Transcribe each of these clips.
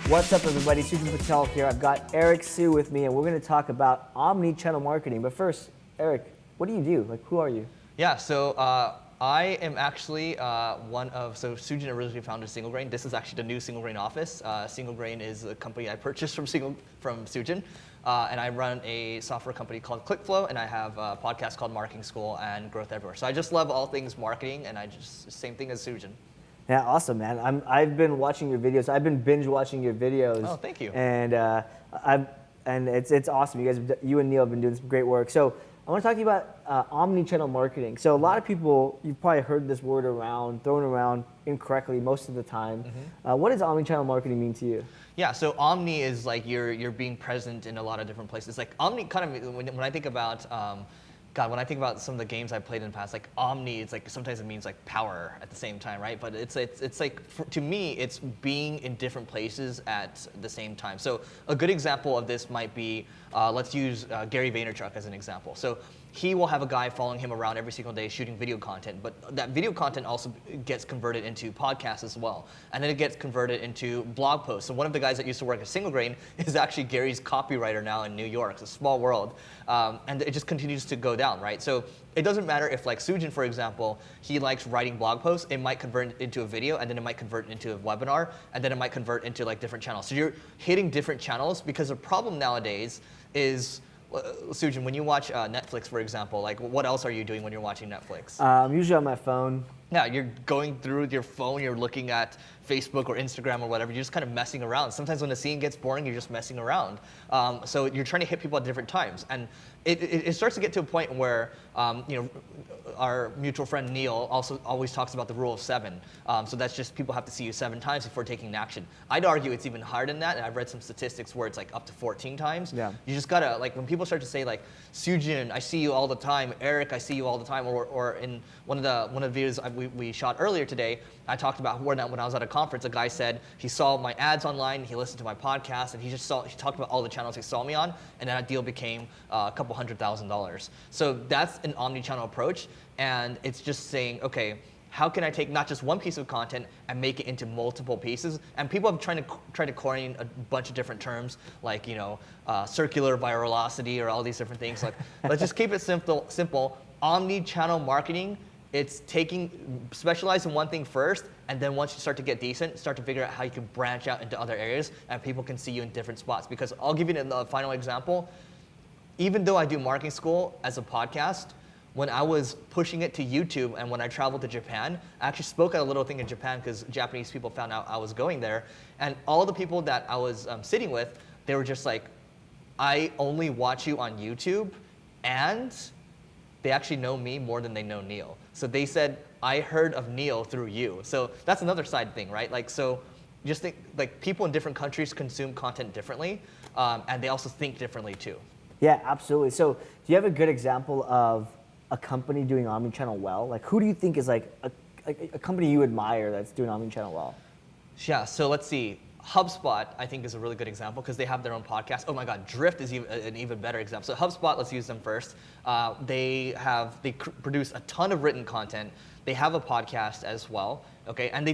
What's up, everybody? Sujin Patel here. I've got Eric Sue with me, and we're going to talk about omni-channel marketing. But first, Eric, what do you do? Like, who are you? Yeah, so I am actually Sujin originally founded Single Grain. This is actually the new Single Grain office. Single Grain is a company I purchased from Sujin. And I run a software company called ClickFlow, and I have a podcast called Marketing School and Growth Everywhere. So I just love all things marketing, and same thing as Sujin. Yeah, awesome, man. I've been watching your videos. I've been binge watching your videos. Oh, thank you. And it's awesome. You and Neil have been doing some great work. So I want to talk to you about omni-channel marketing. So a lot of people, you've probably heard this word thrown around incorrectly most of the time. Mm-hmm. What does omni-channel marketing mean to you? Yeah, so Omni is like you're being present in a lot of different places. Like Omni, kind of when I think about when I think about some of the games I've played in the past, like Omni, it's like sometimes it means like power at the same time, right? But it's like to me, it's being in different places at the same time. So a good example of this might be let's use Gary Vaynerchuk as an example. So he will have a guy following him around every single day shooting video content, but that video content also gets converted into podcasts as well. And then it gets converted into blog posts. So one of the guys that used to work at Single Grain is actually Gary's copywriter now in New York. It's a small world. And it just continues to go down, right? So it doesn't matter if, like Sujin, for example, he likes writing blog posts, it might convert into a video, and then it might convert into a webinar, and then it might convert into like different channels. So you're hitting different channels, because the problem nowadays is, Sujin, when you watch Netflix, for example, like what else are you doing when you're watching Netflix? Usually on my phone. Yeah, you're going through your phone, you're looking at Facebook or Instagram or whatever, you're just kind of messing around. Sometimes when the scene gets boring, you're just messing around. So you're trying to hit people at different times. And it starts to get to a point where, our mutual friend Neil also always talks about the rule of 7. So that's just people have to see you 7 times before taking action. I'd argue it's even higher than that, and I've read some statistics where it's like up to 14 times. Yeah. You just gotta, like when people start to say like, Sujin, I see you all the time, Eric, I see you all the time, or in one of the videos we shot earlier today, I talked about when I was at a conference, a guy said he saw my ads online, he listened to my podcast, and he talked about all the channels he saw me on, and that deal became a couple $100,000. So that's an omni-channel approach, and it's just saying, okay, how can I take not just one piece of content and make it into multiple pieces? And people have tried to coin a bunch of different terms, like circular virality or all these different things. Like, let's just keep it simple. Omni-channel marketing. It's specialize in one thing first, and then once you start to get decent, start to figure out how you can branch out into other areas, and people can see you in different spots. Because I'll give you the final example. Even though I do marketing school as a podcast, when I was pushing it to YouTube and when I traveled to Japan, I actually spoke at a little thing in Japan because Japanese people found out I was going there. And all the people that I was sitting with, they were just like, I only watch you on YouTube, and they actually know me more than they know Neil. So they said, I heard of Neil through you. So that's another side thing, right? Like, so just think, like people in different countries consume content differently, and they also think differently too. Yeah, absolutely. So do you have a good example of a company doing omni-channel well? Like, who do you think is like a company you admire that's doing omni-channel well? Yeah, so let's see. HubSpot, I think, is a really good example because they have their own podcast. Oh my God, Drift is an even better example. So HubSpot, let's use them first. They produce a ton of written content. They have a podcast as well, okay? And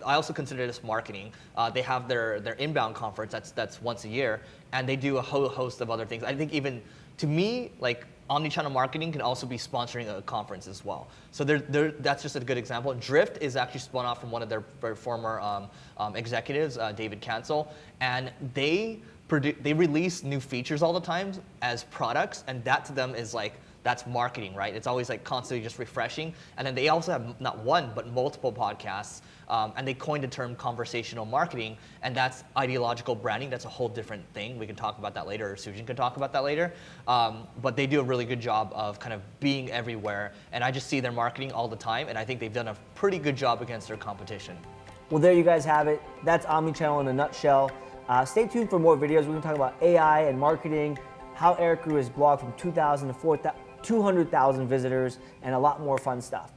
I also consider this marketing. They have their inbound conference, that's once a year, and they do a whole host of other things. I think even, to me, like, omni-channel marketing can also be sponsoring a conference as well. So that's just a good example. Drift is actually spun off from one of their former executives, David Cancel, and they release new features all the time as products, and that to them is like, that's marketing, right? It's always like constantly just refreshing. And then they also have not one, but multiple podcasts. And they coined the term conversational marketing, and that's ideological branding. That's a whole different thing. We can talk about that later, or Sujin can talk about that later. But they do a really good job of kind of being everywhere. And I just see their marketing all the time, and I think they've done a pretty good job against their competition. Well, there you guys have it. That's omni-channel in a nutshell. Stay tuned for more videos. We're going to talk about AI and marketing, how Eric grew his blog from 2,000 to 200,000 visitors, and a lot more fun stuff.